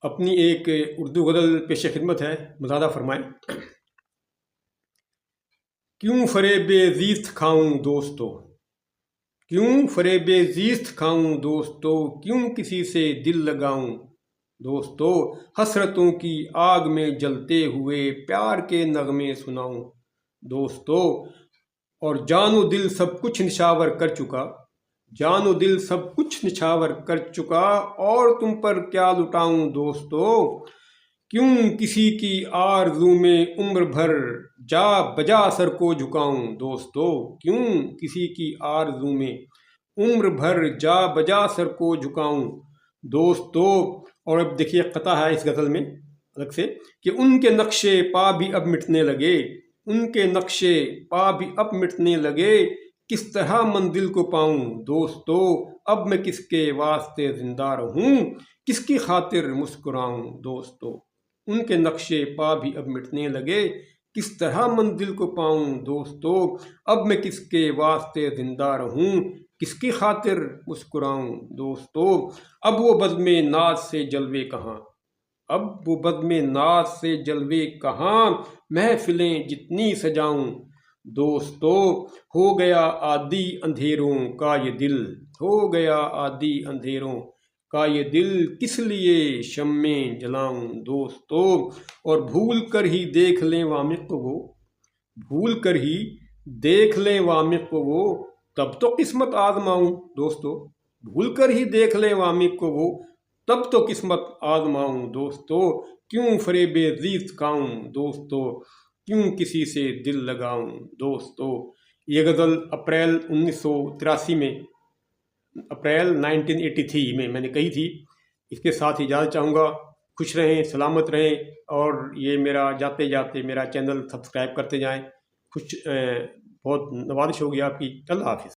اپنی ایک اردو غزل پیش خدمت ہے، مزادہ فرمائیں۔ کیوں فریب زیست کھاؤں دوستو، کیوں فریب زیست کھاؤں دوستو، کیوں کسی سے دل لگاؤں دوستو، حسرتوں کی آگ میں جلتے ہوئے پیار کے نغمے سناؤں دوستو، اور جان و دل سب کچھ نچھاور کر چکا، جان و دل سب کچھ نچھاور کر چکا، اور تم پر کیا لٹاؤں دوستو، کیوں کسی کی آرزو میں عمر بھر جا بجا سر کو جھکاؤں دوستو، کیوں کسی کی آرزو میں عمر بھر جا بجا سر کو جھکاؤں دوستو۔ اور اب دیکھیے قطع ہے اس غزل میں الگ سے کہ ان کے نقشے پا بھی اب مٹنے لگے، ان کے نقشے پا بھی اب مٹنے لگے، کس طرح منزل کو پاؤں دوستو، اب میں کس کے واسطے زندہ رہوں، کس کی خاطر مسکراؤں دوستو، ان کے نقشے پا بھی اب مٹنے لگے، کس طرح منزل کو پاؤں دوستو، اب میں کس کے واسطے زندہ رہوں، کس کی خاطر مسکراؤں دوستو، اب وہ بزم ناز سے جلوے کہاں، اب وہ بزم ناز سے جلوے کہاں، محفلیں جتنی سجاؤں دوستو، ہو گیا عادی اندھیروں کا یہ دل، ہو گیا عادی اندھیروں کا یہ دل، کس لیے شمعیں جلاؤں دوستو، اور بھول کر ہی دیکھ لیں وامق وہ، بھول کر ہی دیکھ لیں وامق وہ، تب تو قسمت آزماؤں دوستو، بھول کر ہی دیکھ لیں وامق وہ، تب تو قسمت آزماؤں دوستو، کیوں فریب زیست کھاؤں دوستو، کیوں کسی سے دل لگاؤں دوستو۔ یہ غزل اپریل 1983 میں، اپریل 1983 میں نے کہی تھی۔ اس کے ساتھ اجازت چاہوں گا، خوش رہیں، سلامت رہیں، اور یہ میرا جاتے جاتے میرا چینل سبسکرائب کرتے جائیں۔ بہت نوازش ہوگی آپ کی۔ اللہ حافظ۔